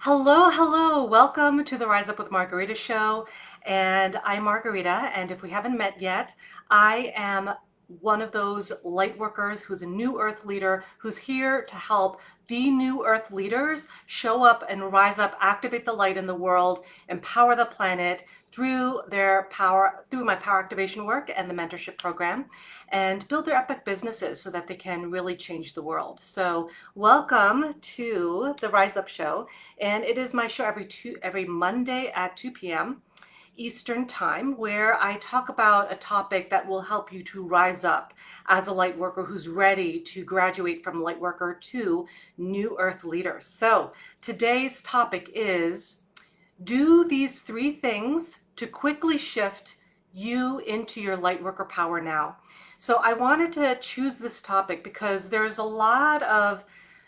Hello, hello. Welcome to the Rise Up with Margarita show. And I'm Margarita. And if we haven't met yet, I am one of those light workers who's a new earth leader who's here to help the new earth leaders show up and rise up, activate the light in the world, empower the planet through their power, through my power activation work and the mentorship program, and build their epic businesses so that they can really change the world. So welcome to the Rise Up show. And it is my show every Monday at 2 p.m. Eastern Time, where I talk about a topic that will help you to rise up as a light worker who's ready to graduate from light worker to new earth leader. So today's topic is, do these 3 things to quickly shift you into your light worker power now. So I wanted to choose this topic because there's a lot of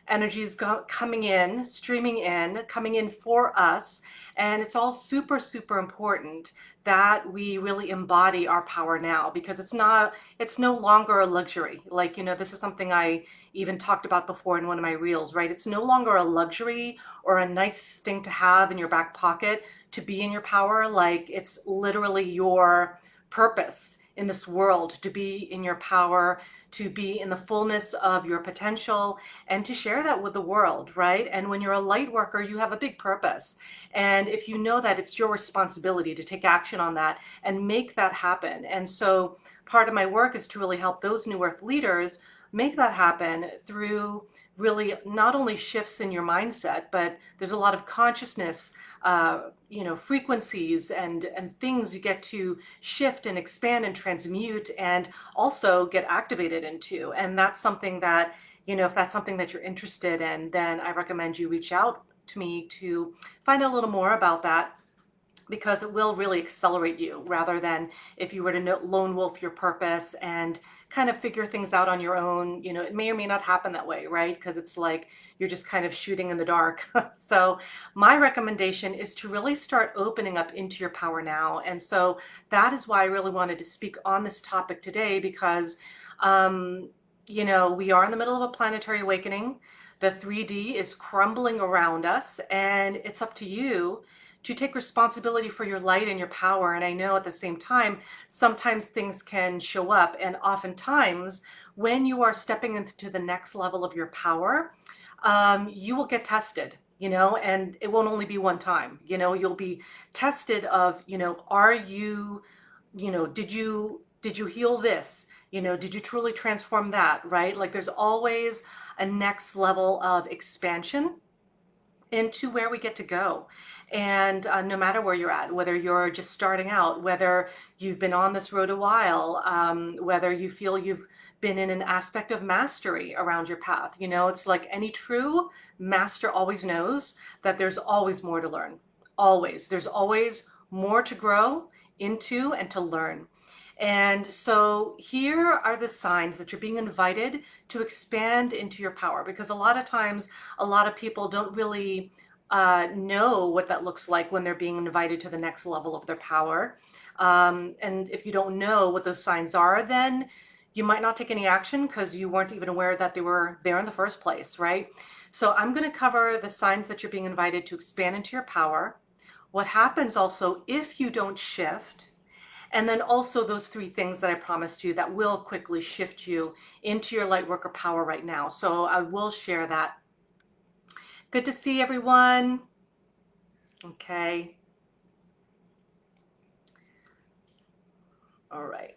energies coming in, streaming in, coming in for us. And it's all super, super important that we really embody our power now, because it's no longer a luxury. Like, this is something I even talked about before in one of my reels, right? It's no longer a luxury or a nice thing to have in your back pocket to be in your power. Like, it's literally your purpose in this world to be in your power, to be in the fullness of your potential, and to share that with the world, right? And when you're a light worker, you have a big purpose. And if you know that, it's your responsibility to take action on that and make that happen. And so part of my work is to really help those new earth leaders make that happen through really not only shifts in your mindset, but there's a lot of consciousness, frequencies and things you get to shift and expand and transmute and also get activated into. And that's something that, if that's something that you're interested in, then I recommend you reach out to me to find out a little more about that, because it will really accelerate you, rather than if you were to lone wolf your purpose and kind of figure things out on your own. It may or may not happen that way, right? Because it's like you're just kind of shooting in the dark. So my recommendation is to really start opening up into your power now. And so that is why I really wanted to speak on this topic today, because we are in the middle of a planetary awakening. The 3D is crumbling around us, and it's up to you to take responsibility for your light and your power. And I know at the same time, sometimes things can show up. And oftentimes, when you are stepping into the next level of your power, you will get tested, and it won't only be one time. You'll be tested of, are you, did you heal this? Did you truly transform that, right? Like, there's always a next level of expansion into where we get to go. And no matter where you're at, whether you're just starting out, whether you've been on this road a while, whether you feel you've been in an aspect of mastery around your path, it's like any true master always knows that there's always more to learn. Always. There's always more to grow into and to learn. And so here are the signs that you're being invited to expand into your power, because a lot of times, a lot of people don't really know what that looks like when they're being invited to the next level of their power. And if you don't know what those signs are, then you might not take any action because you weren't even aware that they were there in the first place, right? So I'm going to cover the signs that you're being invited to expand into your power, what happens also if you don't shift, and then also those 3 things that I promised you that will quickly shift you into your light worker power right now. So I will share that. Good to see everyone. Okay. All right.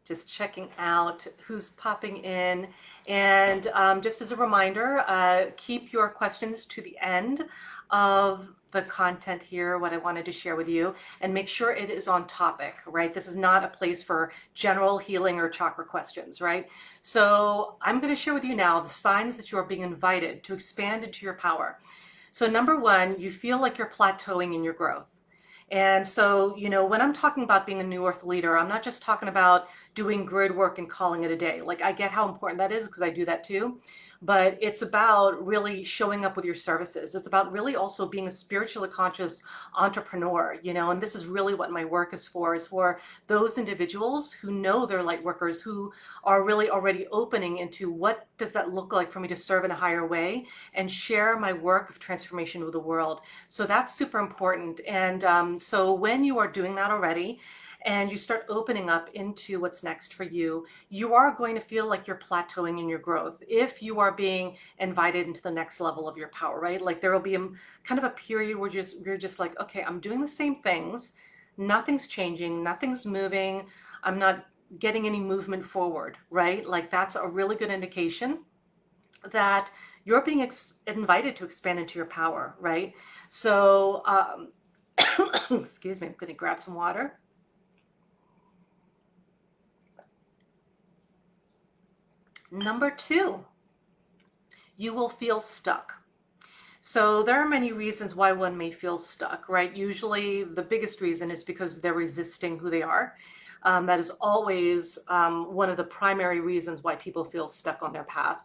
Just checking out who's popping in. And just as a reminder, keep your questions to the end of the content here, what I wanted to share with you, and make sure it is on topic, right? This is not a place for general healing or chakra questions, right? So I'm going to share with you now the signs that you are being invited to expand into your power. So number 1, you feel like you're plateauing in your growth. And so, when I'm talking about being a new earth leader, I'm not just talking about doing grid work and calling it a day. Like, I get how important that is because I do that too. But it's about really showing up with your services. It's about really also being a spiritually conscious entrepreneur, and this is really what my work is for those individuals who know they're light workers, who are really already opening into what does that look like for me to serve in a higher way and share my work of transformation with the world. So that's super important. And so when you are doing that already, and you start opening up into what's next for you, you are going to feel like you're plateauing in your growth if you are being invited into the next level of your power, right? Like there will be kind of a period where you're just like, okay, I'm doing the same things. Nothing's changing. Nothing's moving. I'm not getting any movement forward, right? Like that's a really good indication that you're being invited to expand into your power, right? So, excuse me, I'm going to grab some water. Number 2, you will feel stuck. So there are many reasons why one may feel stuck, right? Usually the biggest reason is because they're resisting who they are. That is always one of the primary reasons why people feel stuck on their path.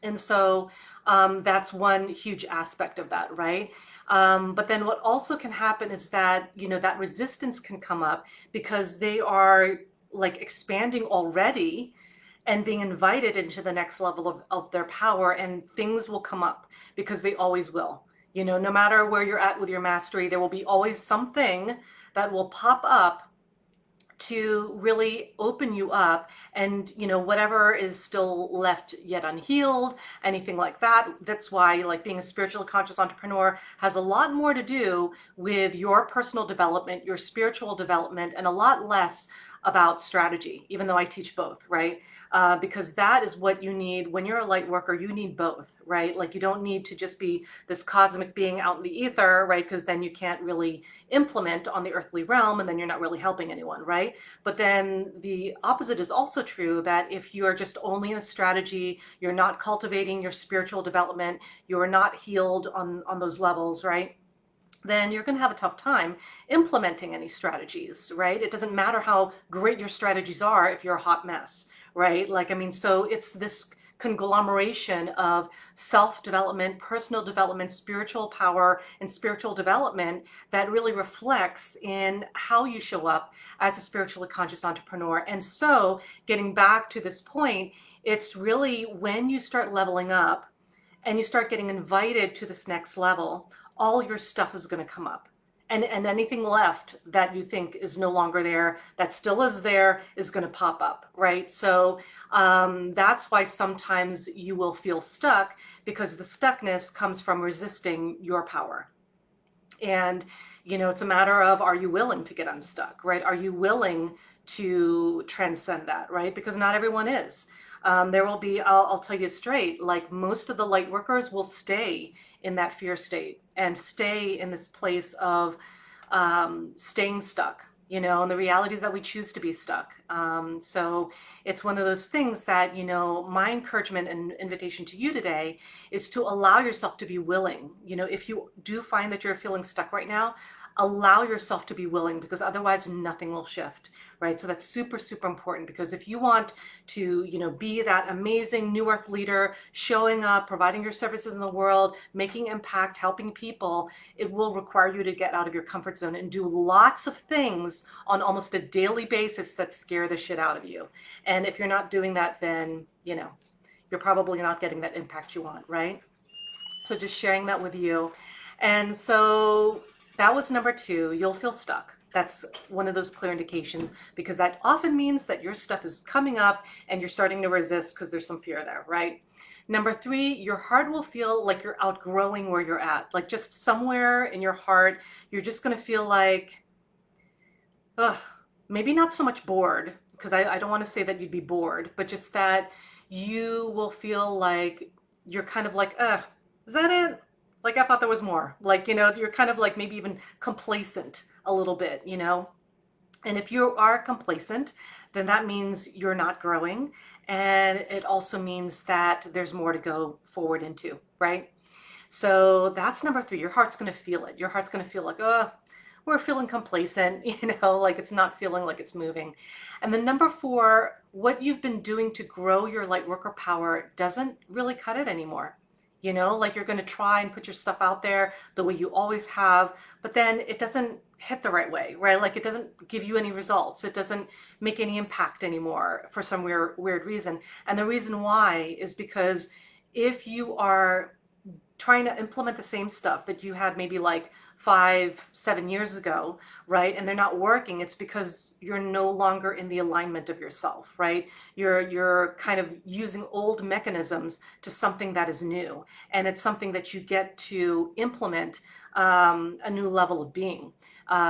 And so that's one huge aspect of that, right? But then what also can happen is that, that resistance can come up because they are like expanding already and being invited into the next level of their power, and things will come up because they always will. No matter where you're at with your mastery, there will be always something that will pop up to really open you up, and whatever is still left yet unhealed, anything like that. That's why like being a spiritually conscious entrepreneur has a lot more to do with your personal development, your spiritual development, and a lot less about strategy, even though I teach both, right? Because that is what you need when you're a light worker. You need both, right? Like you don't need to just be this cosmic being out in the ether, right? Because then you can't really implement on the earthly realm, and then you're not really helping anyone, right? But then the opposite is also true, that if you are just only in a strategy, you're not cultivating your spiritual development, you're not healed on those levels, right? Then you're going to have a tough time implementing any strategies, right? It doesn't matter how great your strategies are if you're a hot mess, right? Like, I mean, so it's this conglomeration of self-development, personal development, spiritual power, and spiritual development that really reflects in how you show up as a spiritually conscious entrepreneur. And so getting back to this point, it's really when you start leveling up and you start getting invited to this next level, all your stuff is going to come up. And anything left that you think is no longer there, that still is there, is going to pop up, right? So that's why sometimes you will feel stuck, because the stuckness comes from resisting your power. And, it's a matter of, are you willing to get unstuck, right? Are you willing to transcend that, right? Because not everyone is. There will be, I'll tell you straight, like most of the light workers will stay in that fear state and stay in this place of staying stuck, and the reality is that we choose to be stuck. So it's one of those things that, my encouragement and invitation to you today is to allow yourself to be willing. If you do find that you're feeling stuck right now, allow yourself to be willing, because otherwise nothing will shift, right? So that's super, super important, because if you want to, be that amazing new earth leader, showing up, providing your services in the world, making impact, helping people, it will require you to get out of your comfort zone and do lots of things on almost a daily basis that scare the shit out of you. And if you're not doing that, then, you're probably not getting that impact you want, right? So just sharing that with you. And so that was number 2. You'll feel stuck. That's one of those clear indications, because that often means that your stuff is coming up and you're starting to resist because there's some fear there, right? Number 3, your heart will feel like you're outgrowing where you're at. Like just somewhere in your heart, you're just going to feel like, maybe not so much bored, because I don't want to say that you'd be bored, but just that you will feel like you're kind of like, is that it? Like, I thought there was more. Like, you're kind of like maybe even complacent a little bit, And if you are complacent, then that means you're not growing. And it also means that there's more to go forward into, right? So that's number 3. Your heart's going to feel it. Your heart's going to feel like, we're feeling complacent, like it's not feeling like it's moving. And then number four, what you've been doing to grow your light worker power doesn't really cut it anymore. Like you're going to try and put your stuff out there the way you always have, but then it doesn't hit the right way, right? Like it doesn't give you any results. It doesn't make any impact anymore for some weird reason. And the reason why is because if you are trying to implement the same stuff that you had maybe like 5, 7 years ago, right? And they're not working, it's because you're no longer in the alignment of yourself, right? You're kind of using old mechanisms to something that is new. And it's something that you get to implement a new level of being.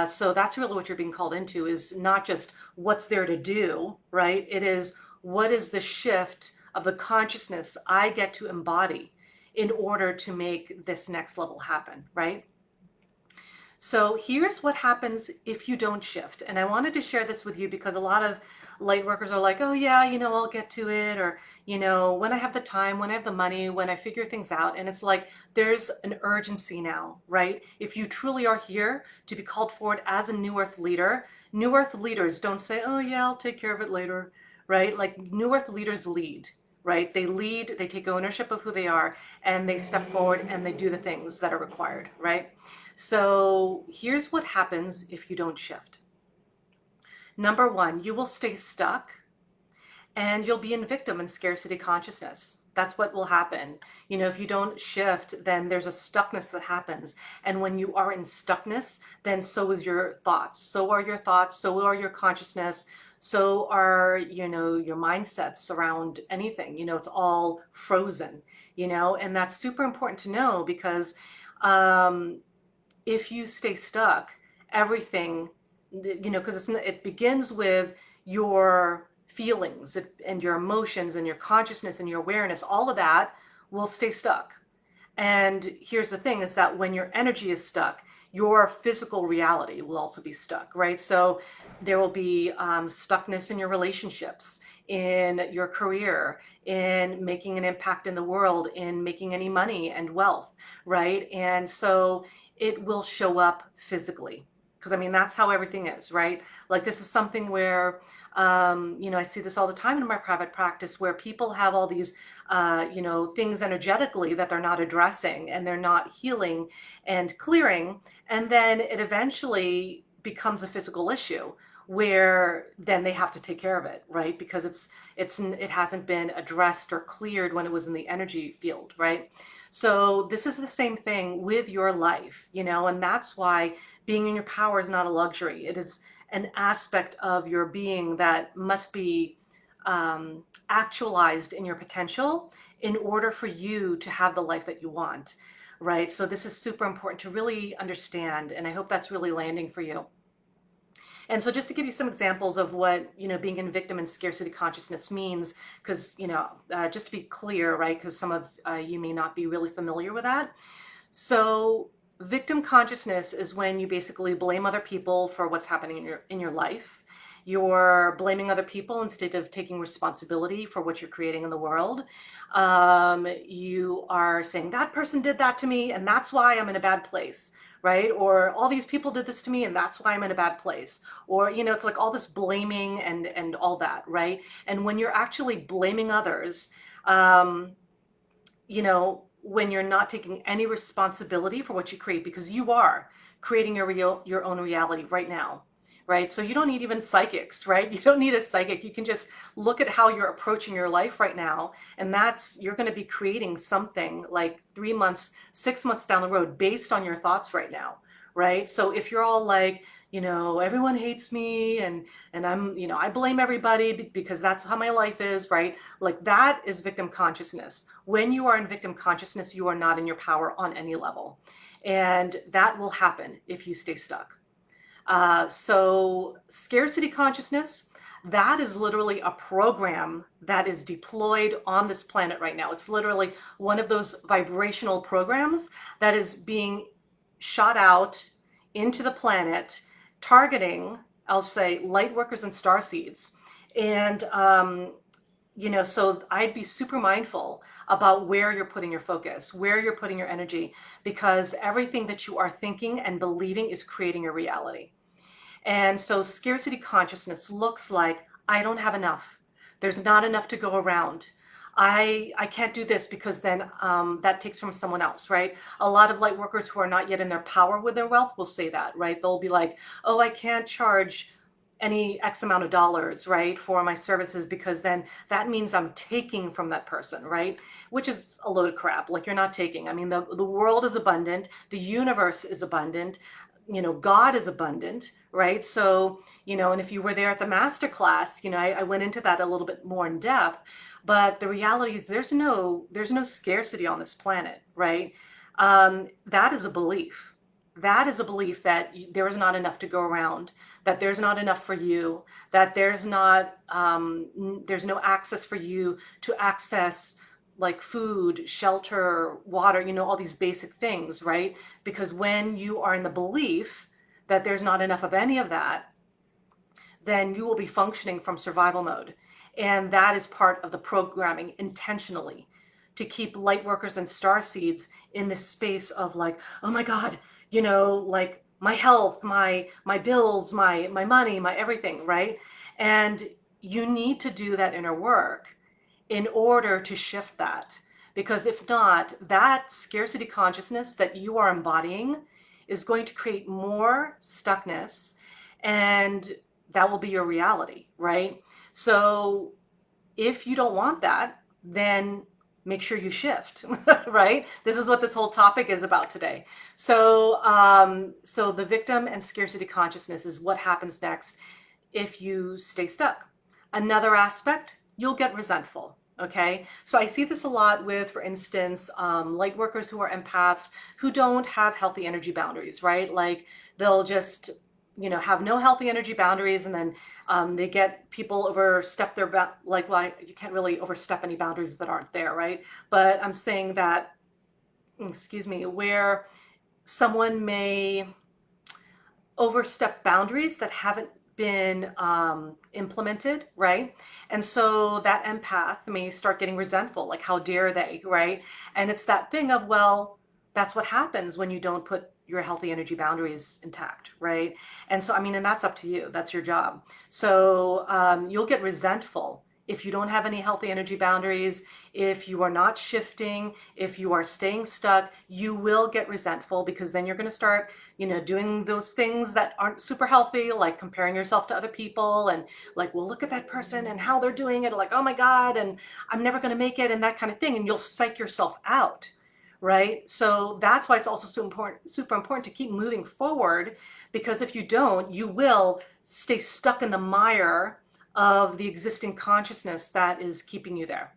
So that's really what you're being called into, is not just what's there to do, right? It is, what is the shift of the consciousness I get to embody in order to make this next level happen, right? So here's what happens if you don't shift. And I wanted to share this with you because a lot of light workers are like, oh yeah, I'll get to it. Or, when I have the time, when I have the money, when I figure things out. And it's like, there's an urgency now, right? If you truly are here to be called forward as a new earth leader, new earth leaders don't say, oh yeah, I'll take care of it later, right? Like new earth leaders lead. Right? They lead, they take ownership of who they are, and they step forward and they do the things that are required, right? So here's what happens if you don't shift. Number one, you will stay stuck and you'll be in victim and scarcity consciousness. That's what will happen. If you don't shift, then there's a stuckness that happens. And when you are in stuckness, then so is your thoughts. So are your thoughts, so are your consciousness, so are, your mindsets around anything. It's all frozen, and that's super important to know because if you stay stuck, everything, because it begins with your feelings and your emotions and your consciousness and your awareness, all of that will stay stuck. And here's the thing, is that when your energy is stuck, your physical reality will also be stuck, right? So there will be stuckness in your relationships, in your career, in making an impact in the world, in making any money and wealth, right? And so it will show up physically. Because that's how everything is, right? Like this is something where, I see this all the time in my private practice where people have all these, things energetically that they're not addressing and they're not healing and clearing. And then it eventually becomes a physical issue where then they have to take care of it, right? Because it hasn't been addressed or cleared when it was in the energy field, right? So this is the same thing with your life, and that's why being in your power is not a luxury. It is an aspect of your being that must be actualized in your potential in order for you to have the life that you want, right? So this is super important to really understand, and I hope that's really landing for you. And so just to give you some examples of what, being in victim and scarcity consciousness means, because, just to be clear, right, because some of you may not be really familiar with that. So victim consciousness is when you basically blame other people for what's happening in your life. You're blaming other people instead of taking responsibility for what you're creating in the world. You are saying that person did that to me and that's why I'm in a bad place, right? Or all these people did this to me and that's why I'm in a bad place. Or, it's like all this blaming and all that, right? And when you're actually blaming others, when you're not taking any responsibility for what you create, because you are creating your own reality right now, right? So you don't need even psychics, right? You don't need a psychic. You can just look at how you're approaching your life right now. And you're going to be creating something like 3 months, 6 months down the road based on your thoughts right now, right? So if you're all like, everyone hates me and I'm, I blame everybody because that's how my life is, right? Like that is victim consciousness. When you are in victim consciousness, you are not in your power on any level. And that will happen if you stay stuck. So scarcity consciousness, that is literally a program that is deployed on this planet right now. It's literally one of those vibrational programs that is being shot out into the planet, targeting, I'll say, light workers and star seeds. And So I'd be super mindful about where you're putting your focus, where you're putting your energy, because everything that you are thinking and believing is creating your reality. And so scarcity consciousness looks like, I don't have enough. There's not enough to go around. I can't do this because then that takes from someone else, right? A lot of light workers who are not yet in their power with their wealth will say that, right? They'll be like, oh, I can't charge any X amount of dollars, right, for my services, because then that means I'm taking from that person, right? Which is a load of crap. Like, you're not taking. I mean, the world is abundant, the universe is abundant, God is abundant, right? So, and if you were there at the masterclass, I went into that a little bit more in depth, but the reality is there's no scarcity on this planet, right? That is a belief. That is a belief that there is not enough to go around, that there's not enough for you, that there's no access for you to access like food, shelter, water, all these basic things, right? Because when you are in the belief that there's not enough of any of that, then you will be functioning from survival mode. And that is part of the programming intentionally, to keep light workers and star seeds in this space of like, oh my God, like my health, my bills, my money, my everything, right? And you need to do that inner work in order to shift that. Because if not, that scarcity consciousness that you are embodying is going to create more stuckness, and that will be your reality, right? So if you don't want that, then make sure you shift, right? This is what this whole topic is about today. So the victim and scarcity consciousness is what happens next if you stay stuck. Another aspect, you'll get resentful. Okay, so I see this a lot with, for instance, light workers who are empaths who don't have healthy energy boundaries, right? Like, they'll just, have no healthy energy boundaries, and then they get people overstep their like, well, you can't really overstep any boundaries that aren't there, right? But I'm saying that, excuse me, where someone may overstep boundaries that haven't been implemented, right? And so that empath may start getting resentful, like, how dare they, right? And it's that thing of, well, that's what happens when you don't put your healthy energy boundaries intact, right? And so, I mean, and that's up to you. That's your job. So you'll get resentful if you don't have any healthy energy boundaries, if you are not shifting, if you are staying stuck. You will get resentful, because then you're going to start doing those things that aren't super healthy, like comparing yourself to other people, and like, well, look at that person and how they're doing it, like, oh my God, and I'm never going to make it, and that kind of thing. And you'll psych yourself out, right? So that's why it's also super important to keep moving forward, because if you don't, you will stay stuck in the mire of the existing consciousness that is keeping you there.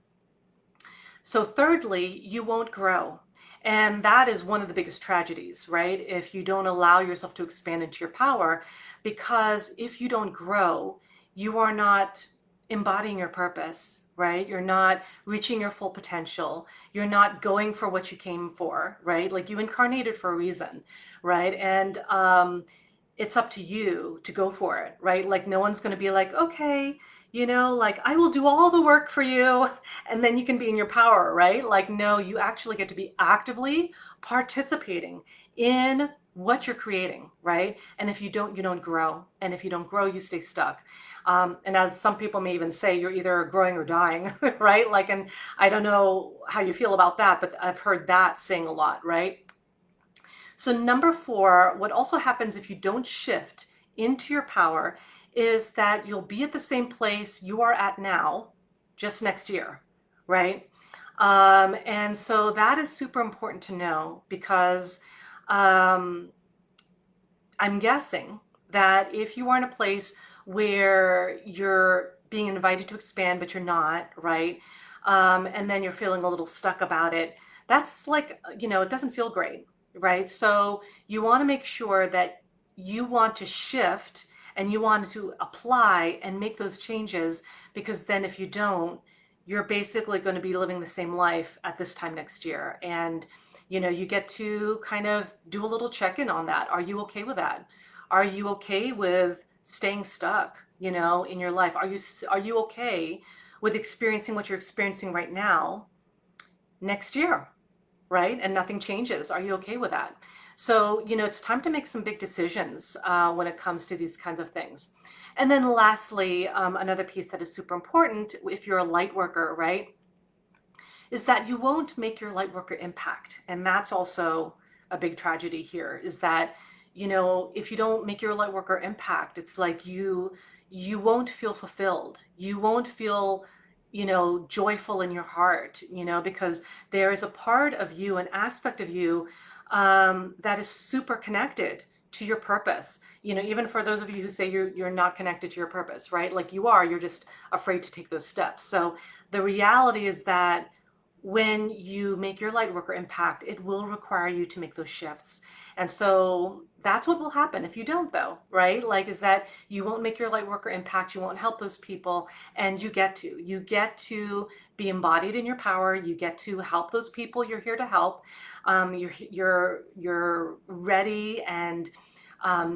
So thirdly, you won't grow. And that is one of the biggest tragedies, right? If you don't allow yourself to expand into your power, because if you don't grow, you are not embodying your purpose, right? You're not reaching your full potential. You're not going for what you came for, right? Like, you incarnated for a reason, right? And it's up to you to go for it, right? Like, no one's going to be like, okay, like, I will do all the work for you, and then you can be in your power, right? Like, no, you actually get to be actively participating in what you're creating, right? And if you don't, you don't grow. And if you don't grow, you stay stuck. And as some people may even say, you're either growing or dying, right? Like, and I don't know how you feel about that, but I've heard that saying a lot, right? So number 4, what also happens if you don't shift into your power is that you'll be at the same place you are at now, just next year, right? And so that is super important to know, because I'm guessing that if you are in a place where you're being invited to expand, but you're not, right? And then you're feeling a little stuck about it, that's like, it doesn't feel great, right? So you want to make sure that you want to shift and you want to apply and make those changes, because then if you don't, you're basically going to be living the same life at this time next year. And you get to kind of do a little check-in on that. Are you okay with that? Are you okay with staying stuck, in your life? Are you okay with experiencing what you're experiencing right now next year, right? And nothing changes. Are you okay with that? So, it's time to make some big decisions when it comes to these kinds of things. And then lastly, another piece that is super important if you're a light worker, right, is that you won't make your light worker impact. And that's also a big tragedy here, is that, if you don't make your light worker impact, it's like you won't feel fulfilled. You won't feel, joyful in your heart, because there is a part of you, an aspect of you that is super connected to your purpose. Even for those of you who say you're not connected to your purpose, right? Like you're just afraid to take those steps. So the reality is that when you make your light worker impact, it will require you to make those shifts. And so that's what will happen if you don't, though, right? Like, is that you won't make your light worker impact, you won't help those people, and you get to be embodied in your power. You get to help those people you're here to help. You're ready, and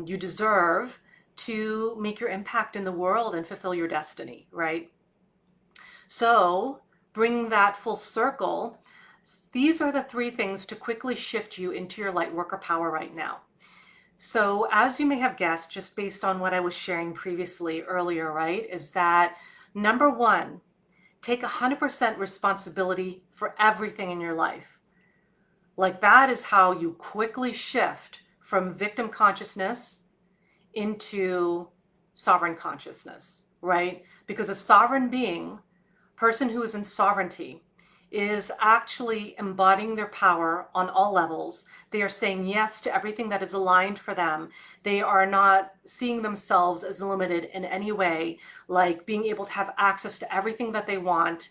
you deserve to make your impact in the world and fulfill your destiny, right? So bring that full circle. These are the three things to quickly shift you into your light worker power right now. So as you may have guessed, just based on what I was sharing previously earlier, right, is that number one, take 100% responsibility for everything in your life. Like that is how you quickly shift from victim consciousness into sovereign consciousness, right? Because a sovereign being, person who is in sovereignty, is actually embodying their power on all levels. They are saying yes to everything that is aligned for them. They are not seeing themselves as limited in any way, like being able to have access to everything that they want,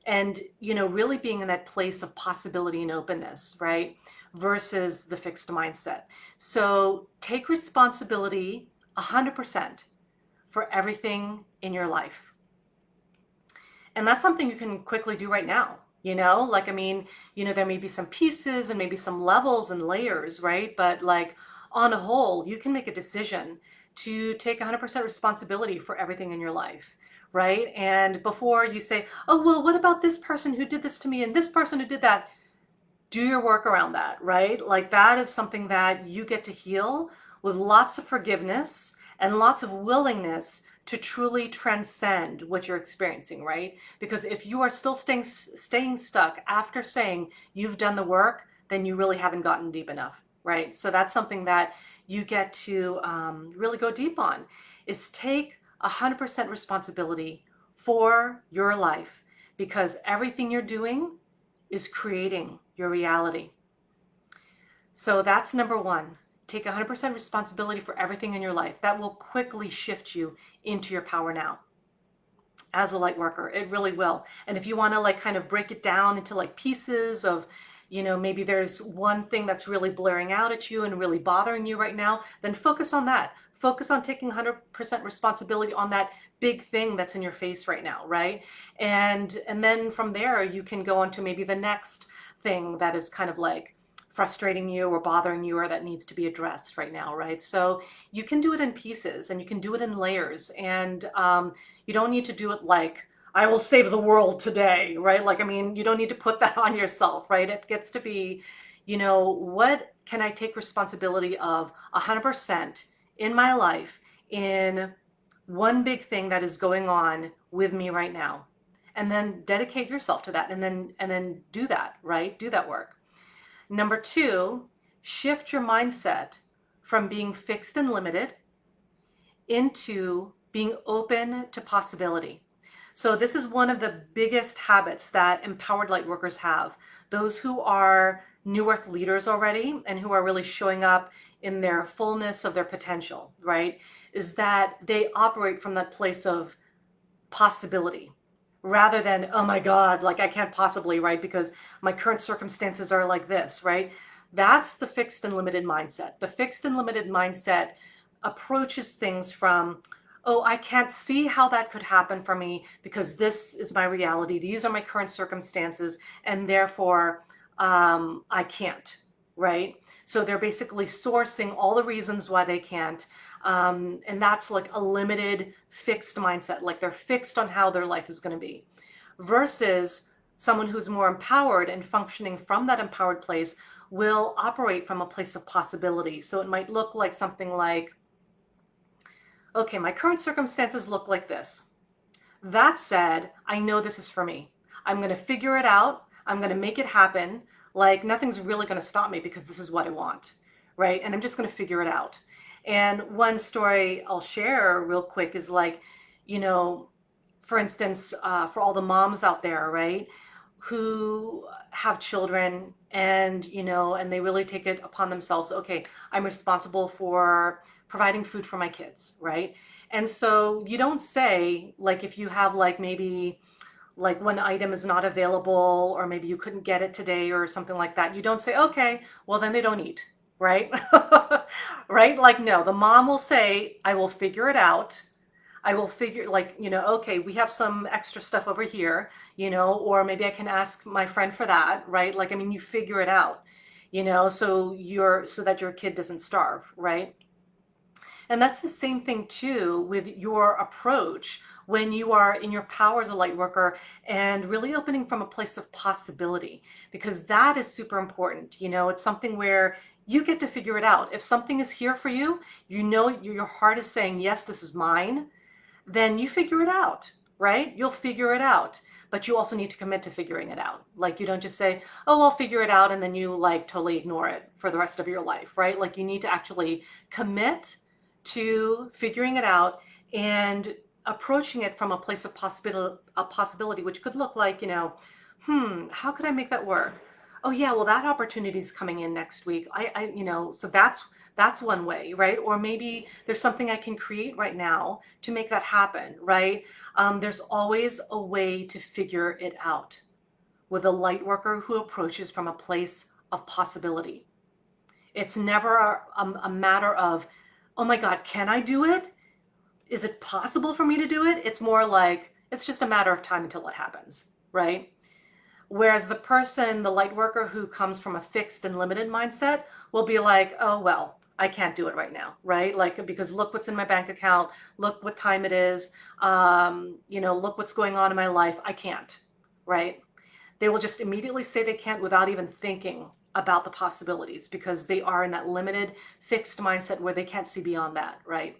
and really being in that place of possibility and openness, right? Versus the fixed mindset. So take responsibility 100% for everything in your life. And that's something you can quickly do right now. There may be some pieces and maybe some levels and layers, right? But like on a whole, you can make a decision to take 100% responsibility for everything in your life, right? And before you say, oh, well, what about this person who did this to me and this person who did that? Do your work around that, right? Like that is something that you get to heal with lots of forgiveness and lots of willingness to truly transcend what you're experiencing, right? Because if you are still staying stuck after saying you've done the work, then you really haven't gotten deep enough, right? So that's something that you get to really go deep on, is take 100% responsibility for your life, because everything you're doing is creating your reality. So that's number one. Take 100% responsibility for everything in your life. That will quickly shift you into your power now as a light worker. It really will. And if you want to like kind of break it down into like pieces of, maybe there's one thing that's really blaring out at you and really bothering you right now, then focus on that. Focus on taking 100% responsibility on that big thing that's in your face right now, right? And then from there you can go on to maybe the next thing that is kind of like frustrating you or bothering you or that needs to be addressed right now, right? So you can do it in pieces and you can do it in layers, and you don't need to do it like, I will save the world today, right? Like, you don't need to put that on yourself, right? It gets to be, what can I take responsibility of 100% in my life in one big thing that is going on with me right now? And then dedicate yourself to that, and then do that, right? Do that work. Number two, shift your mindset from being fixed and limited into being open to possibility. So this is one of the biggest habits that empowered light workers have. Those who are new earth leaders already and who are really showing up in their fullness of their potential, right, is that they operate from that place of possibility rather than, oh my God, like I can't possibly, right, because my current circumstances are like this, right? That's the fixed and limited mindset. The fixed and limited mindset approaches things from, oh, I can't see how that could happen for me because this is my reality. These are my current circumstances, and therefore I can't, right? So they're basically sourcing all the reasons why they can't. And that's like a limited, fixed mindset. Like they're fixed on how their life is going to be. Versus someone who's more empowered and functioning from that empowered place will operate from a place of possibility. So it might look like something like, okay, my current circumstances look like this. That said, I know this is for me. I'm going to figure it out. I'm going to make it happen. Like nothing's really going to stop me because this is what I want, right? And I'm just going to figure it out. And one story I'll share real quick is like, you know, for instance, for all the moms out there, right, who have children and, you know, and they really take it upon themselves. Okay, I'm responsible for providing food for my kids, right? And so you don't say, like, if you have like maybe like one item is not available or maybe you couldn't get it today or something like that, you don't say, okay, well then they don't eat, right? Right? Like, no, the mom will say, I will figure it out. I will figure, like, you know, okay, we have some extra stuff over here, you know, or maybe I can ask my friend for that, right? Like, I mean, you figure it out, you know, so that your kid doesn't starve, right? And that's the same thing too with your approach when you are in your power as a light worker and really opening from a place of possibility, because that is super important. You know, it's something where you get to figure it out. If something is here for you, you know, your heart is saying, yes, this is mine, then you figure it out, right? You'll figure it out. But you also need to commit to figuring it out. Like you don't just say, oh, I'll figure it out, and then you like totally ignore it for the rest of your life, right? Like you need to actually commit to figuring it out and approaching it from a place of possibility, which could look like, you know, how could I make that work? Oh yeah, well that opportunity is coming in next week. You know, so that's one way, right? Or maybe there's something I can create right now to make that happen, right? There's always a way to figure it out with a light worker who approaches from a place of possibility. It's never a matter of, oh my God, can I do it? Is it possible for me to do it? It's more like, it's just a matter of time until it happens, right? Whereas the person, the light worker who comes from a fixed and limited mindset will be like, oh, well, I can't do it right now, right? Like, because look what's in my bank account, look what time it is, you know, look what's going on in my life. I can't, right? They will just immediately say they can't without even thinking about the possibilities because they are in that limited, fixed mindset where they can't see beyond that, right?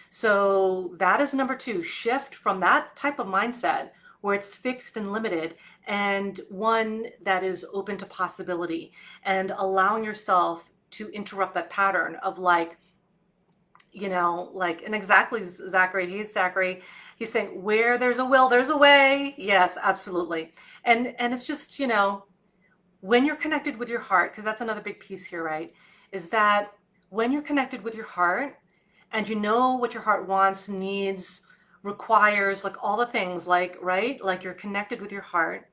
So that is number two, shift from that type of mindset where it's fixed and limited and one that is open to possibility and allowing yourself to interrupt that pattern of like, you know, like, and exactly Zachary, he's saying where there's a will, there's a way. Yes, absolutely. And it's just, you know, when you're connected with your heart, because that's another big piece here, right? Is that when you're connected with your heart and you know what your heart wants, needs, requires, like all the things, like, right? Like you're connected with your heart,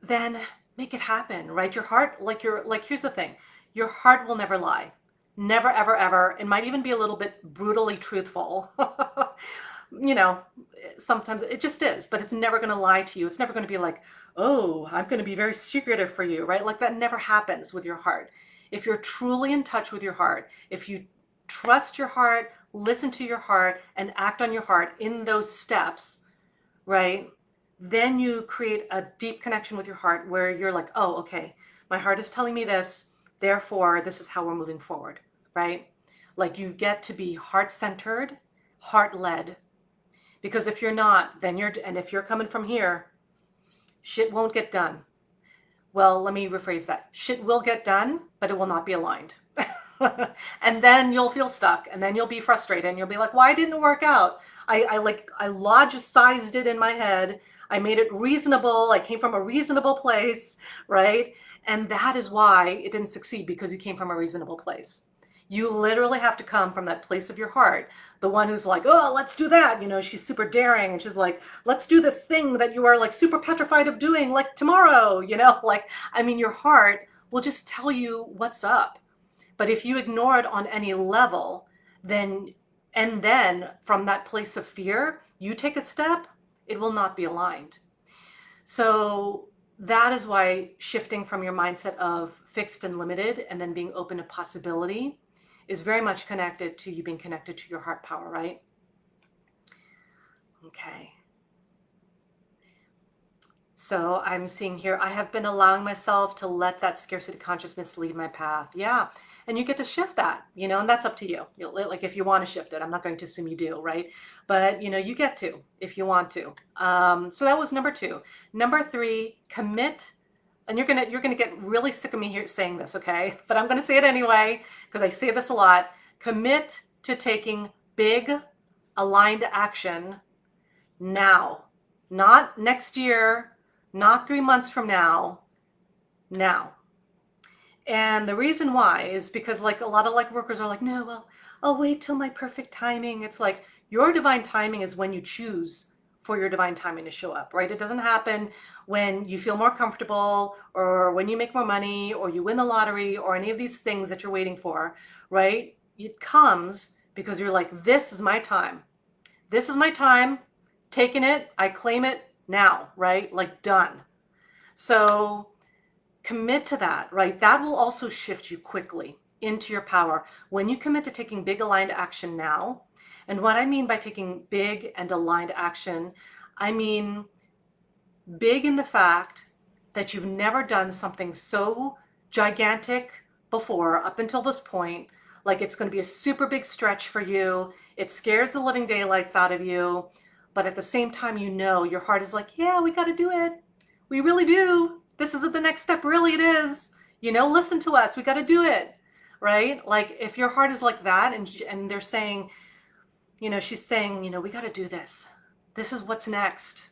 then make it happen, right? Your heart, like, here's the thing, your heart will never lie. Never, ever, ever. It might even be a little bit brutally truthful. You know, sometimes it just is, but it's never going to lie to you. It's never going to be like, oh, I'm going to be very secretive for you, right? Like that never happens with your heart. If you're truly in touch with your heart, if you trust your heart, listen to your heart, and act on your heart in those steps, right? Then you create a deep connection with your heart where you're like, oh, okay, my heart is telling me this, therefore, this is how we're moving forward, right? Like you get to be heart-centered, heart-led. Because if you're not, then and if you're coming from here, shit won't get done. Well, let me rephrase that. Shit will get done, but it will not be aligned. And then you'll feel stuck and then you'll be frustrated and you'll be like, why didn't it work out? I logicized it in my head. I made it reasonable. I came from a reasonable place, right? And that is why it didn't succeed, because you came from a reasonable place. You literally have to come from that place of your heart. The one who's like, oh, let's do that. You know, she's super daring. And she's like, let's do this thing that you are like super petrified of doing like tomorrow. You know, like, I mean, your heart will just tell you what's up. But if you ignore it on any level, then from that place of fear, you take a step, it will not be aligned. So that is why shifting from your mindset of fixed and limited and then being open to possibility is very much connected to you being connected to your heart power, right? Okay. So I'm seeing here, I have been allowing myself to let that scarcity consciousness lead my path. Yeah. And you get to shift that, and that's up to you. Like if you want to shift it, I'm not going to assume you do, right? But you get to, if you want to. So that was number 2. Number 3, commit. And you're gonna get really sick of me here saying this, okay? But I'm gonna say it anyway, because I say this a lot. Commit to taking big, aligned action now. Not next year, not 3 months from now, now. And the reason why is because like a lot of light workers are like, no, well, I'll wait till my perfect timing. It's like your divine timing is when you choose for your divine timing to show up, right? It doesn't happen when you feel more comfortable or when you make more money or you win the lottery or any of these things that you're waiting for, right? It comes because you're like, this is my time. This is my time. Taking it, I claim it now, right? Like done. So commit to that, right? That will also shift you quickly into your power when you commit to taking big aligned action now. And what I mean by taking big and aligned action, I mean big in the fact that you've never done something so gigantic before up until this point. Like it's going to be a super big stretch for you. It scares the living daylights out of you. But at the same time, your heart is like, yeah, we got to do it. We really do. This is the next step. Really, it is. Listen to us. We got to do it. Right? Like if your heart is like that and they're saying, she's saying, we got to do this. This is what's next.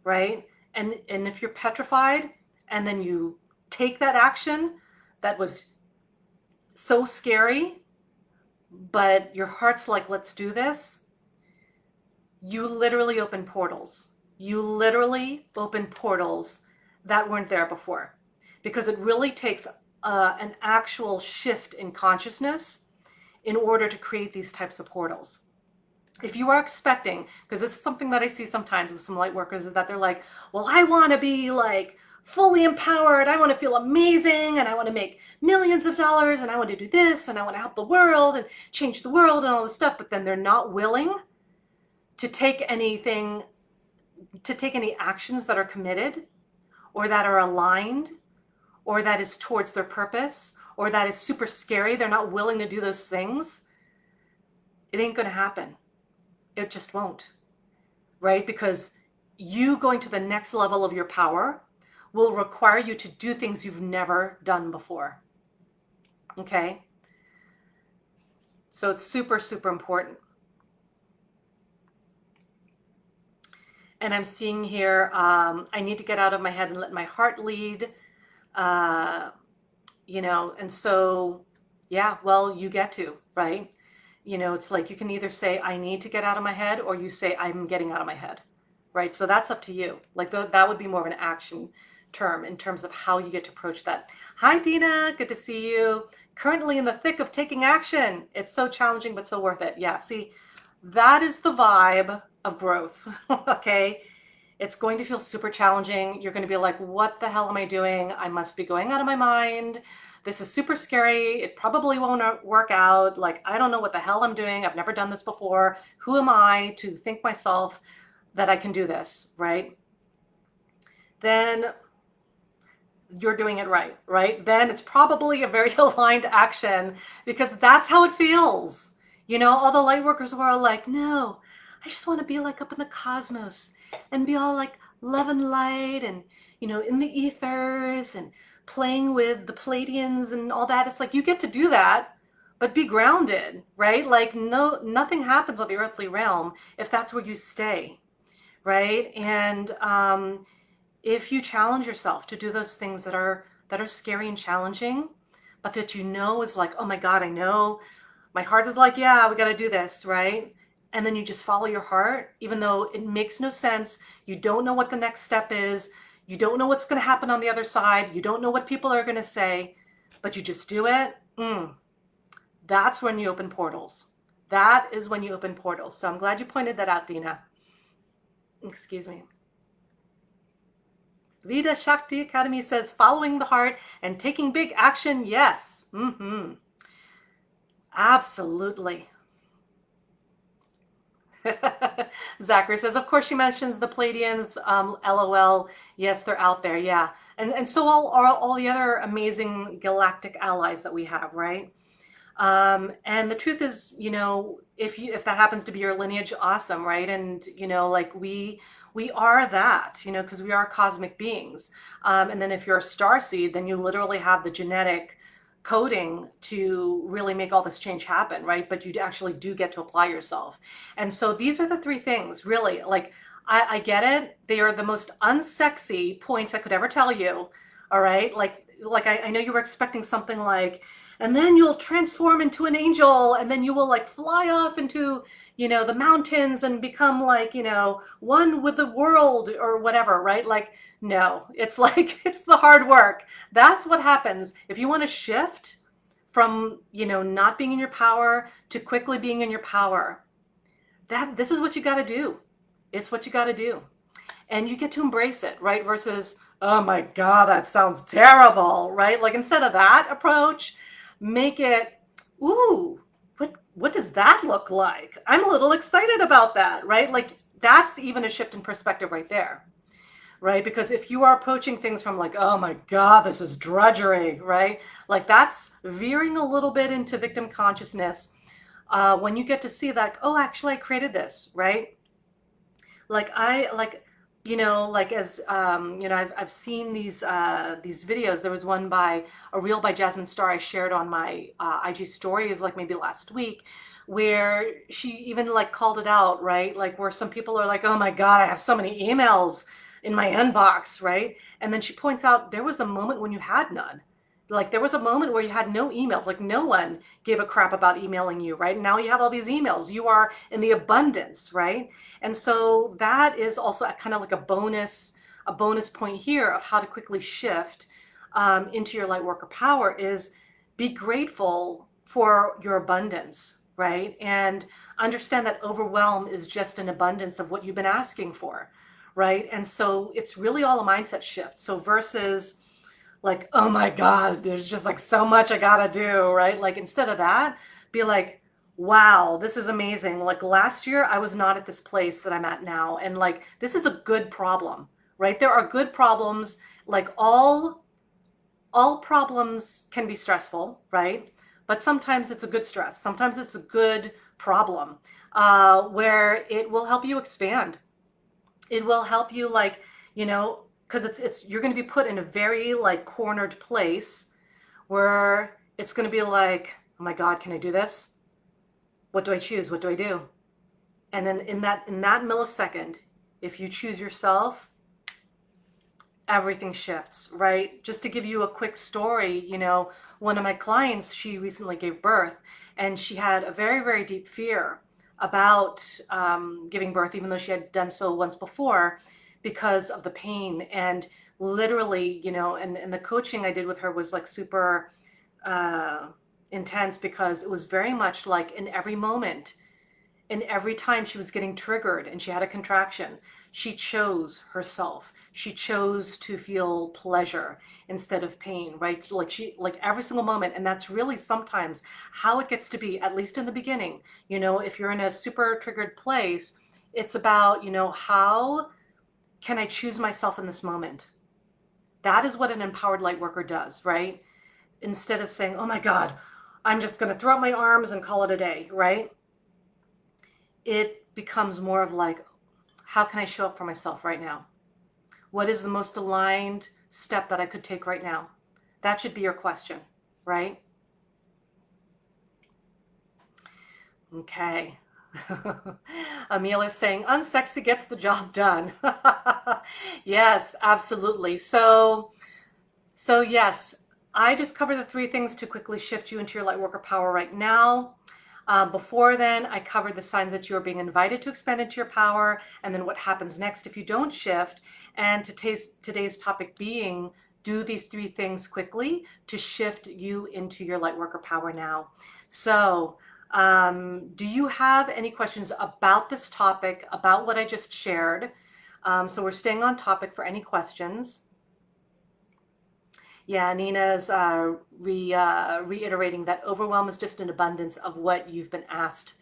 Right? And if you're petrified and then you take that action that was so scary, but your heart's like, let's do this, you literally open portals. You literally open portals that weren't there before, because it really takes an actual shift in consciousness in order to create these types of portals. If you are expecting, because this is something that I see sometimes with some light workers, is that they're like, well, I want to be like fully empowered. I want to feel amazing and I want to make millions of dollars and I want to do this and I want to help the world and change the world and all this stuff. But then they're not willing to take any actions that are committed or that are aligned or that is towards their purpose or that is super scary. They're not willing to do those things. It ain't going to happen. It just won't, right? Because you going to the next level of your power will require you to do things you've never done before. Okay? So it's super, super important. And I'm seeing here, I need to get out of my head and let my heart lead, and so, yeah, well, you get to, right? It's like you can either say, I need to get out of my head, or you say, I'm getting out of my head, right? So that's up to you. Like that would be more of an action term in terms of how you get to approach that. Hi, Dina. Good to see you. Currently in the thick of taking action. It's so challenging, but so worth it. Yeah, see, that is the vibe of growth, okay? It's going to feel super challenging. You're going to be like, what the hell am I doing? I must be going out of my mind. This is super scary. It probably won't work out. Like, I don't know what the hell I'm doing. I've never done this before. Who am I to think myself that I can do this, right? Then you're doing it right, right? Then it's probably a very aligned action because that's how it feels. All the light workers were all like, no, I just want to be like up in the cosmos and be all like love and light and, in the ethers and playing with the Pleiadians and all that. It's like, you get to do that, but be grounded, right? Like nothing happens on the earthly realm if that's where you stay, right? And, if you challenge yourself to do those things that are scary and challenging, but that is like, oh my God, I know my heart is like, yeah, we got to do this, right? And then you just follow your heart, even though it makes no sense. You don't know what the next step is. You don't know what's going to happen on the other side. You don't know what people are going to say, but you just do it. That's when you open portals. That is when you open portals. So I'm glad you pointed that out, Dina. Excuse me. Vida Shakti Academy says, following the heart and taking big action. Yes. Absolutely. Zachary says, of course she mentions the Pleiadians, LOL. Yes, they're out there. Yeah. And so all the other amazing galactic allies that we have, right? And the truth is, if that happens to be your lineage, awesome, right? And like we are that, because we are cosmic beings. And then if you're a star seed, then you literally have the genetic coding to really make all this change happen, right? But you actually do get to apply yourself. And so these are the three things, really. Like I get it. They are the most unsexy points I could ever tell you. All right. Like I know you were expecting something like, and then you'll transform into an angel, and then you will like fly off into the mountains and become like one with the world or whatever, right? Like, no, it's like it's the hard work. That's what happens if you want to shift from not being in your power to quickly being in your power. This is what you got to do. It's what you got to do, and you get to embrace it, right? Versus, oh my God, that sounds terrible, right? Like instead of that approach, make it, ooh, what does that look like? I'm a little excited about that, right? Like that's even a shift in perspective right there, right? Because if you are approaching things from like, oh my God, this is drudgery, right? Like that's veering a little bit into victim consciousness. When you get to see like, oh, actually I created this, right? Like like as I've seen these videos. There was one by a reel by Jasmine Star I shared on my IG stories like maybe last week, where she even like called it out, right? Like where some people are like, oh my God, I have so many emails in my inbox, right? And then she points out there was a moment when you had none. Like there was a moment where you had no emails, like no one gave a crap about emailing you, right? Now you have all these emails. You are in the abundance, right? And so that is also kind of like a bonus point here of how to quickly shift into your light worker power is be grateful for your abundance, right? And understand that overwhelm is just an abundance of what you've been asking for, right? And so it's really all a mindset shift. So versus like, oh my God, there's just like so much I gotta do, right? Like instead of that, be like, wow, this is amazing. Like last year, I was not at this place that I'm at now. And like, this is a good problem, right? There are good problems. Like all problems can be stressful, right? But sometimes it's a good stress. Sometimes it's a good problem where it will help you expand. It will help you like, because it's you're going to be put in a very like cornered place where it's going to be like, oh my God, can I do this? What do I choose? What do I do? And then in that millisecond, if you choose yourself, everything shifts, right? Just to give you a quick story, one of my clients, she recently gave birth and she had a very, very deep fear about giving birth, even though she had done so once before because of the pain. And literally, and the coaching I did with her was like super intense because it was very much like in every moment, and every time she was getting triggered and she had a contraction, she chose herself. She chose to feel pleasure instead of pain, right? Like every single moment. And that's really sometimes how it gets to be, at least in the beginning. If you're in a super triggered place, it's about, how can I choose myself in this moment? That is what an empowered light worker does, right? Instead of saying, oh my God, I'm just going to throw up my arms and call it a day, right? It becomes more of like, how can I show up for myself right now? What is the most aligned step that I could take right now? That should be your question, right? Okay. Amelia's saying, unsexy gets the job done. Yes, absolutely. So yes, I just covered the three things to quickly shift you into your light worker power right now. Before then, I covered the signs that you are being invited to expand into your power, and then what happens next if you don't shift. And today's topic being, do these three things quickly to shift you into your light worker power now. So do you have any questions about this topic, about what I just shared? So we're staying on topic for any questions. Yeah, Nina's reiterating that overwhelm is just an abundance of what you've been asked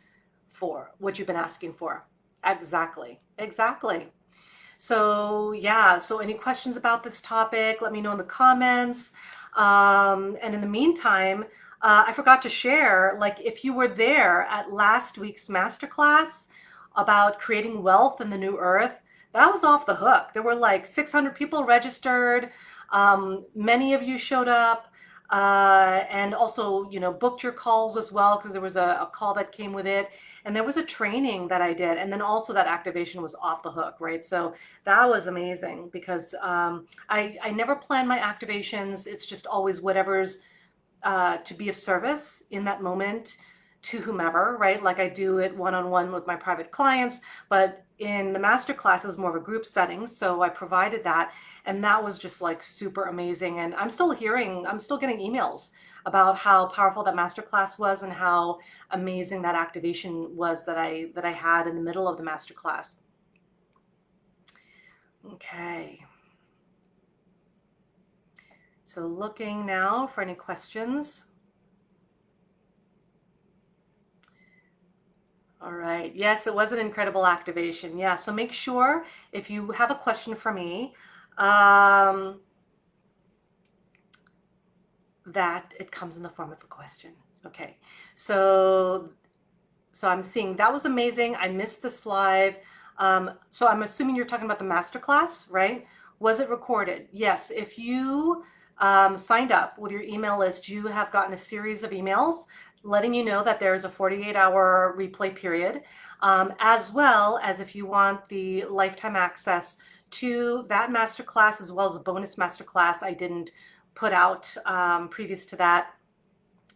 for, what you've been asking for. Exactly. Exactly. So yeah, so any questions about this topic, let me know in the comments. And in the meantime, I forgot to share, like if you were there at last week's masterclass about creating wealth in the new earth, that was off the hook. There were like 600 people registered. Many of you showed up. And also, booked your calls as well because there was a call that came with it. And there was a training that I did. And then also that activation was off the hook, right? So that was amazing because I never plan my activations. It's just always whatever's to be of service in that moment to whomever, right? Like I do it one-on-one with my private clients, but in the masterclass, it was more of a group setting. So I provided that, and that was just like super amazing. And I'm still getting emails about how powerful that masterclass was and how amazing that activation was that I had in the middle of the masterclass. Okay. So looking now for any questions. All right. Yes, it was an incredible activation. Yeah. So make sure if you have a question for me, that it comes in the form of a question. Okay. So I'm seeing that was amazing. I missed this live. So I'm assuming you're talking about the masterclass, right? Was it recorded? Yes. If you signed up with your email list, you have gotten a series of emails letting you know that there's a 48-hour replay period, as well as if you want the lifetime access to that masterclass, as well as a bonus masterclass I didn't put out previous to that,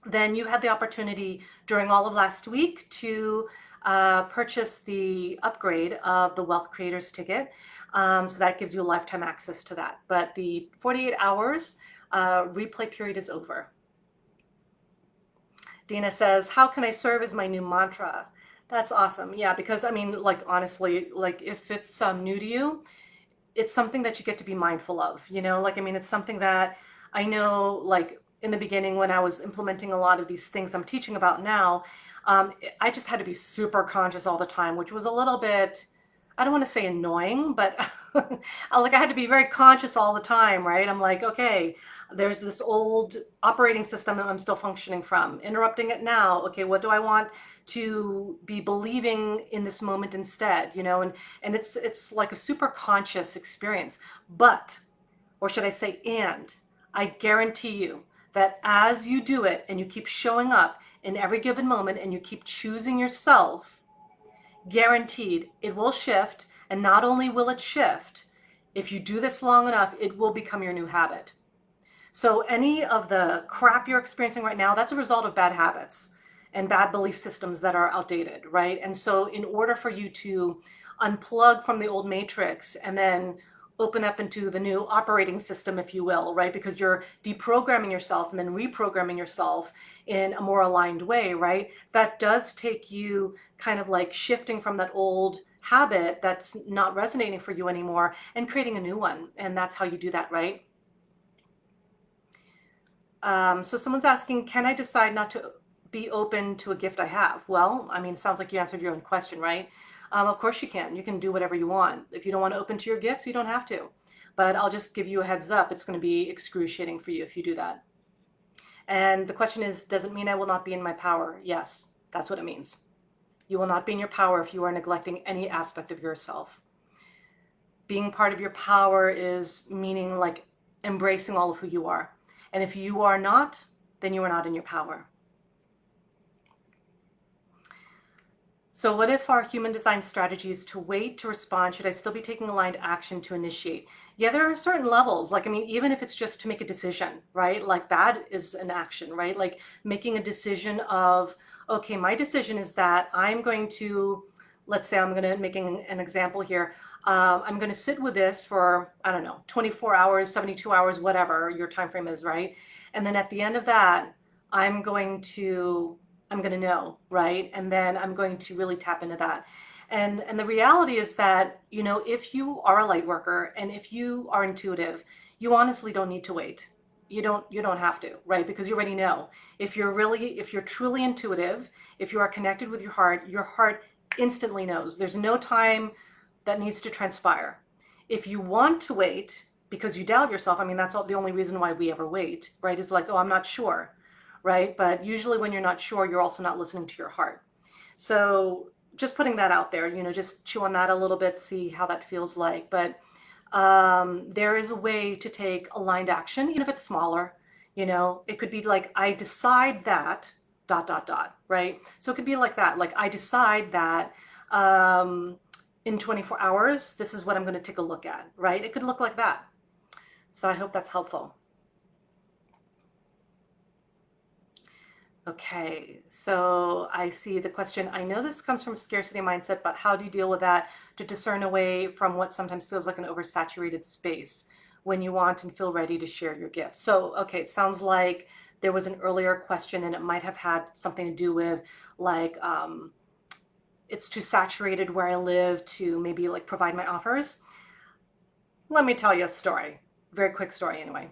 then you had the opportunity during all of last week to purchase the upgrade of the Wealth Creators ticket. So that gives you a lifetime access to that. But the 48 hours replay period is over. Dina says, how can I serve as my new mantra? That's awesome. Yeah, because I mean, like, honestly, like if it's new to you, it's something that you get to be mindful of, like, I mean, it's something that I know, like in the beginning when I was implementing a lot of these things I'm teaching about now, I just had to be super conscious all the time, which was a little bit, I don't want to say annoying, but like I had to be very conscious all the time, right? I'm like, okay, there's this old operating system that I'm still functioning from, interrupting it now. Okay, what do I want to be believing in this moment instead, and it's like a super conscious experience. But, or should I say, and I guarantee you that as you do it and you keep showing up in every given moment and you keep choosing yourself, guaranteed it will shift. And not only will it shift, if you do this long enough, it will become your new habit. So any of the crap you're experiencing right now, that's a result of bad habits and bad belief systems that are outdated, right? And so in order for you to unplug from the old matrix and then open up into the new operating system, if you will, right? Because you're deprogramming yourself and then reprogramming yourself in a more aligned way, right? That does take you kind of like shifting from that old habit that's not resonating for you anymore and creating a new one. And that's how you do that, right? So someone's asking, can I decide not to be open to a gift I have? Well, I mean, it sounds like you answered your own question, right? Of course you can. You can do whatever you want. If you don't want to open to your gifts, you don't have to. But I'll just give you a heads up. It's going to be excruciating for you if you do that. And the question is, does it mean I will not be in my power? Yes, that's what it means. You will not be in your power if you are neglecting any aspect of yourself. Being part of your power is meaning like embracing all of who you are. And if you are not, then you are not in your power. So what if our human design strategy is to wait to respond? Should I still be taking aligned action to initiate? Yeah, there are certain levels. Like, I mean, even if it's just to make a decision, right? Like that is an action, right? Like making a decision of, okay, my decision is that I'm going to, let's say I'm going to making an example here. I'm going to sit with this for, I don't know, 24 hours, 72 hours, whatever your time frame is, right? And then at the end of that, I'm going to know, right? And then I'm going to really tap into that. And the reality is that, if you are a light worker and if you are intuitive, you honestly don't need to wait. you don't have to, right? Because you already know. If you're truly intuitive, if you are connected with your heart instantly knows. There's no time that needs to transpire. If you want to wait because you doubt yourself, I mean, that's the only reason why we ever wait, right? Is like, oh, I'm not sure, right? But usually when you're not sure, you're also not listening to your heart. So just putting that out there, just chew on that a little bit, see how that feels like. But there is a way to take aligned action, even if it's smaller. It could be like, I decide that dot dot dot, right? So it could be like that, like I decide that in 24 hours this is what I'm going to take a look at, right? It could look like that. So I hope that's helpful. Okay, so I see the question. I know this comes from scarcity mindset, but how do you deal with that to discern away from what sometimes feels like an oversaturated space when you want and feel ready to share your gifts? So, okay, it sounds like there was an earlier question and it might have had something to do with like, it's too saturated where I live to maybe like provide my offers. Let me tell you a story, very quick story anyway.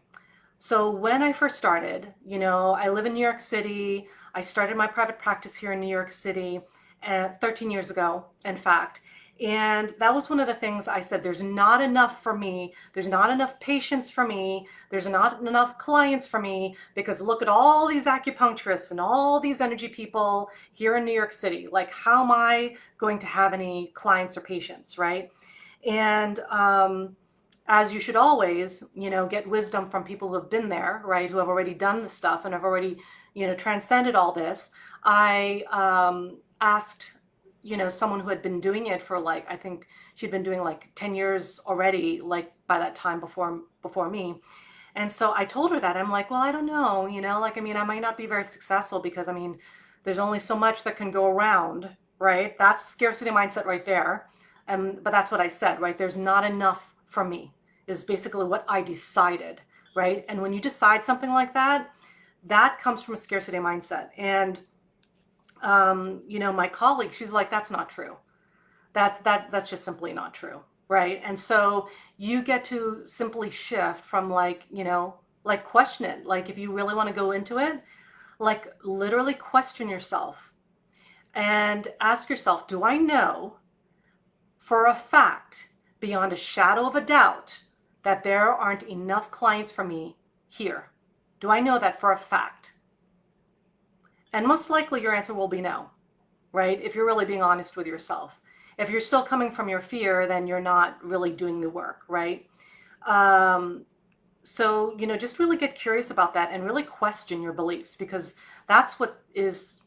So when I first started, I live in New York City. I started my private practice here in New York City 13 years ago, in fact. And that was one of the things I said, there's not enough for me. There's not enough patients for me. There's not enough clients for me because look at all these acupuncturists and all these energy people here in New York City. Like, how am I going to have any clients or patients, right? And as you should always, get wisdom from people who have been there, right? Who have already done the stuff and have already, transcended all this. I asked, someone who had been doing it for like, I think she'd been doing like 10 years already, like by that time before me. And so I told her that. I'm like, well, I don't know, like, I mean, I might not be very successful because, I mean, there's only so much that can go around, right? That's scarcity mindset right there. But that's what I said, right? There's not enough for me, is basically what I decided, right? And when you decide something like that, that comes from a scarcity mindset. And, my colleague, she's like, that's not true. That's just simply not true, right? And so you get to simply shift from like, like question it. Like if you really want to go into it, like literally question yourself and ask yourself, do I know for a fact, beyond a shadow of a doubt, that there aren't enough clients for me here? Do I know that for a fact? And most likely your answer will be no, right? If you're really being honest with yourself. If you're still coming from your fear, then you're not really doing the work, right? So, just really get curious about that and really question your beliefs, because that's what is,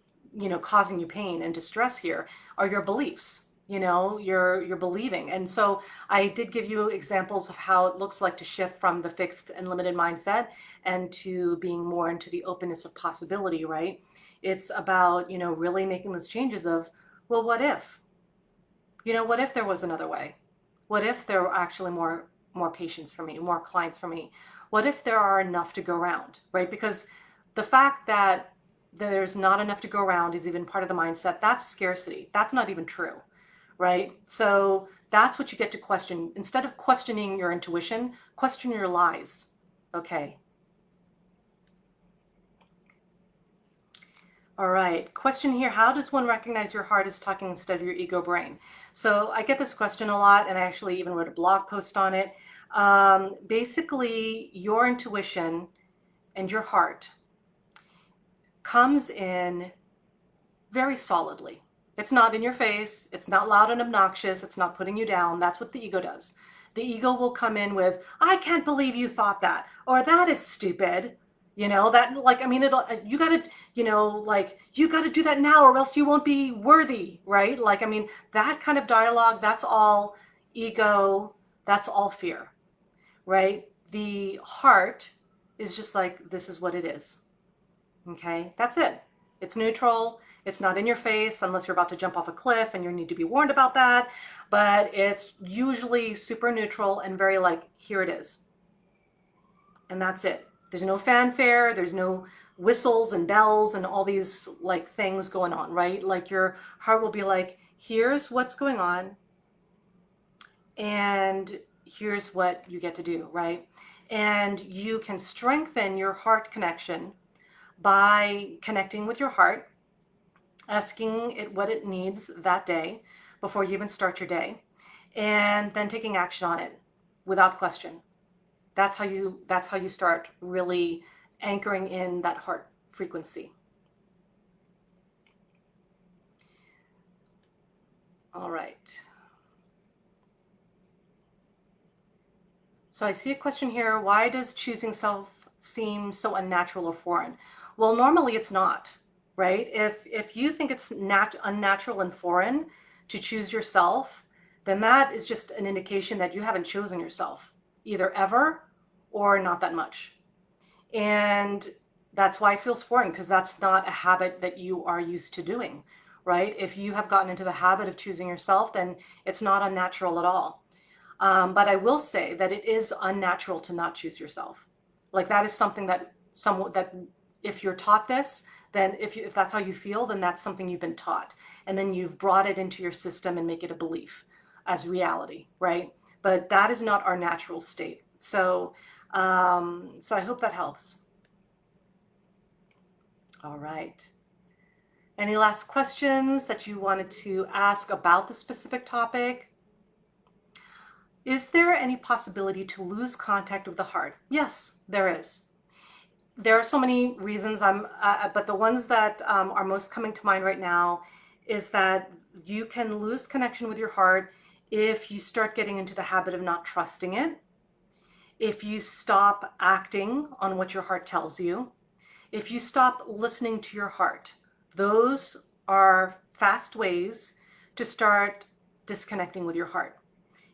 causing you pain and distress here are your beliefs. You're believing. And so I did give you examples of how it looks like to shift from the fixed and limited mindset and to being more into the openness of possibility, right? It's about, really making those changes of, well, what if? What if there was another way? What if there were actually more patients for me, more clients for me? What if there are enough to go around, right? Because the fact that there's not enough to go around is even part of the mindset. That's scarcity. That's not even true, right? So that's what you get to question. Instead of questioning your intuition, question your lies. Okay. All right, question here. How does one recognize your heart is talking instead of your ego brain? So I get this question a lot, and I actually even wrote a blog post on it. Basically, your intuition and your heart comes in very solidly. It's not in your face. It's not loud and obnoxious. It's not putting you down. That's what the ego does. The ego will come in with, I can't believe you thought that, or that is stupid. That, like, I mean, you gotta, like, you gotta do that now or else you won't be worthy, right? Like, I mean, that kind of dialogue, that's all ego, that's all fear, right? The heart is just like, this is what it is. Okay, that's it. It's neutral. It's not in your face unless you're about to jump off a cliff and you need to be warned about that. But it's usually super neutral and very like, here it is. And that's it. There's no fanfare. There's no whistles and bells and all these like things going on, right? Like your heart will be like, here's what's going on and here's what you get to do, right? And you can strengthen your heart connection by connecting with your heart, asking it what it needs that day before you even start your day, and then taking action on it without question. That's how you start really anchoring in that heart frequency. All right. So I see a question here. Why does choosing self seem so unnatural or foreign? Well, normally it's not, right? If you think it's unnatural and foreign to choose yourself, then that is just an indication that you haven't chosen yourself, either ever or not that much. And that's why it feels foreign, because that's not a habit that you are used to doing, right? If you have gotten into the habit of choosing yourself, then it's not unnatural at all. But I will say that it is unnatural to not choose yourself. Like that is something that if you're taught this, then if that's how you feel, then that's something you've been taught. And then you've brought it into your system and make it a belief as reality, right? But that is not our natural state. So I hope that helps. All right. Any last questions that you wanted to ask about the specific topic? Is there any possibility to lose contact with the heart? Yes, there is. There are so many reasons, but the ones that are most coming to mind right now is that you can lose connection with your heart if you start getting into the habit of not trusting it, if you stop acting on what your heart tells you, if you stop listening to your heart. Those are fast ways to start disconnecting with your heart.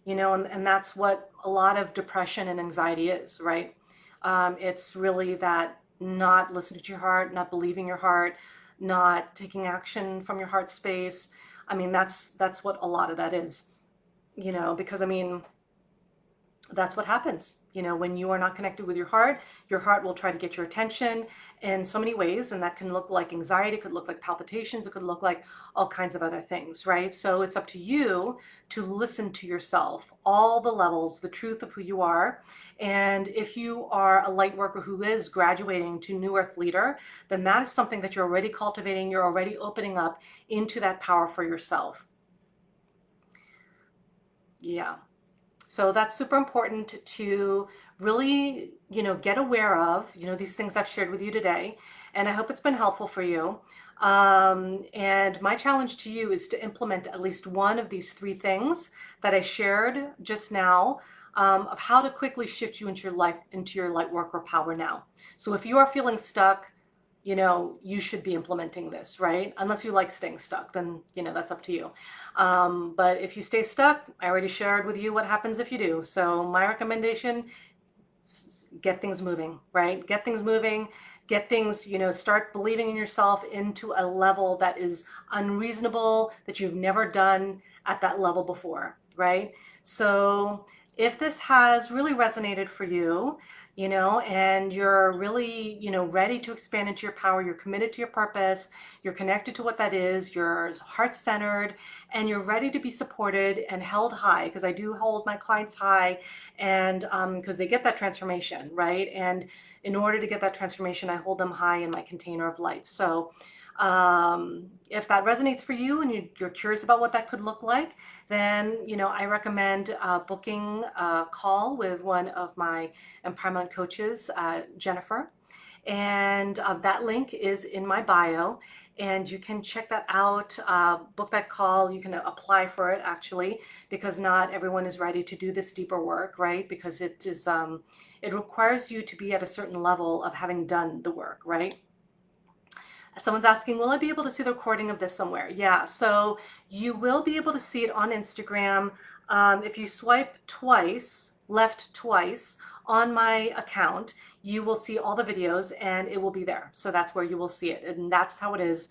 And that's what a lot of depression and anxiety is, right? It's really that not listening to your heart, not believing your heart, not taking action from your heart space. I mean, that's what a lot of that is, because that's what happens. When you are not connected with your heart will try to get your attention in so many ways. And that can look like anxiety, it could look like palpitations, it could look like all kinds of other things, right? So it's up to you to listen to yourself, all the levels, the truth of who you are. And if you are a light worker who is graduating to New Earth Leader, then that is something that you're already cultivating. You're already opening up into that power for yourself. Yeah. So that's super important to really, get aware of, these things I've shared with you today. And I hope it's been helpful for you. And my challenge to you is to implement at least one of these 3 things that I shared just now, of how to quickly shift you into your light worker power now. So if you are feeling stuck, you should be implementing this, right? Unless you like staying stuck, then, that's up to you. But if you stay stuck, I already shared with you what happens if you do. So my recommendation, get things moving, right? Get things moving, get things, start believing in yourself into a level that is unreasonable, that you've never done at that level before, right? So if this has really resonated for you, and you're really, ready to expand into your power, you're committed to your purpose, you're connected to what that is, you're heart-centered, and you're ready to be supported and held high, because I do hold my clients high, and because they get that transformation, right? And in order to get that transformation, I hold them high in my container of light. So if that resonates for you and you're curious about what that could look like, then I recommend booking a call with one of my empowerment coaches, Jennifer, and that link is in my bio, and you can check that out, book that call. You can apply for it, actually, because not everyone is ready to do this deeper work, right? Because it is it requires you to be at a certain level of having done the work, right? Someone's asking, will I be able to see the recording of this somewhere? Yeah, so you will be able to see it on Instagram. If you swipe left twice on my account, you will see all the videos and it will be there. So that's where you will see it. And that's how it is,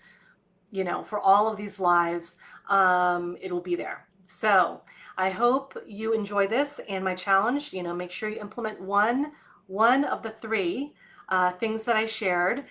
for all of these lives, it will be there. So I hope you enjoy this and my challenge. Make sure you implement one of the 3 things that I shared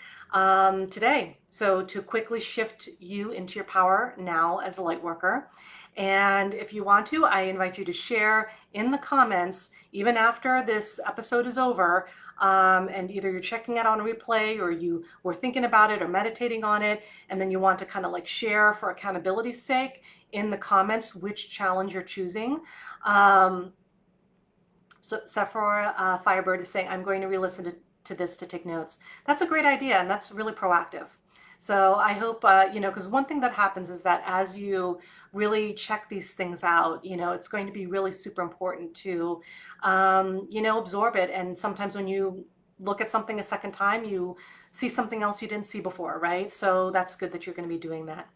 today. So to quickly shift you into your power now as a light worker. And if you want to, I invite you to share in the comments, even after this episode is over, and either you're checking it on a replay or you were thinking about it or meditating on it, and then you want to kind of like share for accountability's sake in the comments which challenge you're choosing. So Sephora Firebird is saying, I'm going to re-listen to this to take notes. That's a great idea, and that's really proactive. So I hope, because one thing that happens is that as you really check these things out, it's going to be really super important to, absorb it. And sometimes when you look at something a second time, you see something else you didn't see before, right? So that's good that you're going to be doing that.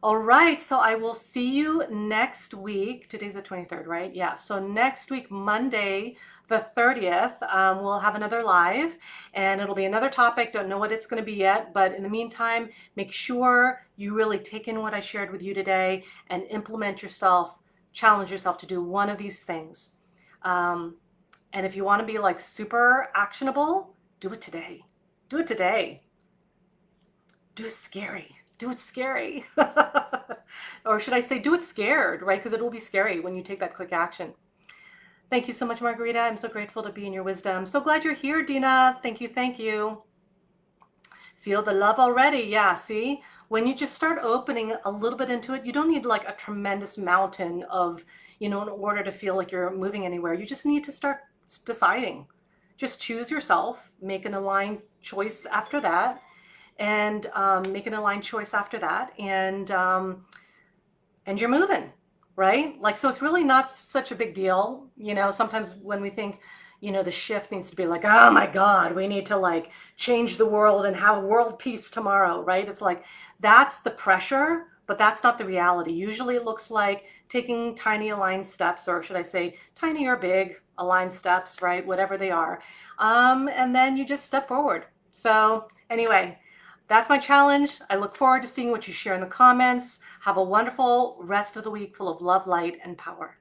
All right, so I will see you next week. Today's the 23rd, right? Yeah, so next week, Monday, the 30th, we'll have another live, and it'll be another topic. Don't know what it's going to be yet, but in the meantime, make sure you really take in what I shared with you today and implement yourself, challenge yourself to do one of these things. And if you want to be like super actionable, do it today. Do it today. Do it scary. Do it scary. Or should I say, do it scared, right? Because it will be scary when you take that quick action. Thank you so much, Margarita. I'm so grateful to be in your wisdom. So glad you're here, Dina. Thank you. Thank you. Feel the love already. Yeah, see? When you just start opening a little bit into it, you don't need like a tremendous mountain of, in order to feel like you're moving anywhere. You just need to start deciding. Just choose yourself, make an aligned choice after that, and make an aligned choice after that, and you're moving, right? Like, so it's really not such a big deal. Sometimes when we think, the shift needs to be like, oh my God, we need to like change the world and have world peace tomorrow, right? It's like, that's the pressure, but that's not the reality. Usually it looks like taking tiny aligned steps, or should I say tiny or big aligned steps, right? Whatever they are. And then you just step forward. So anyway, that's my challenge. I look forward to seeing what you share in the comments. Have a wonderful rest of the week full of love, light, and power.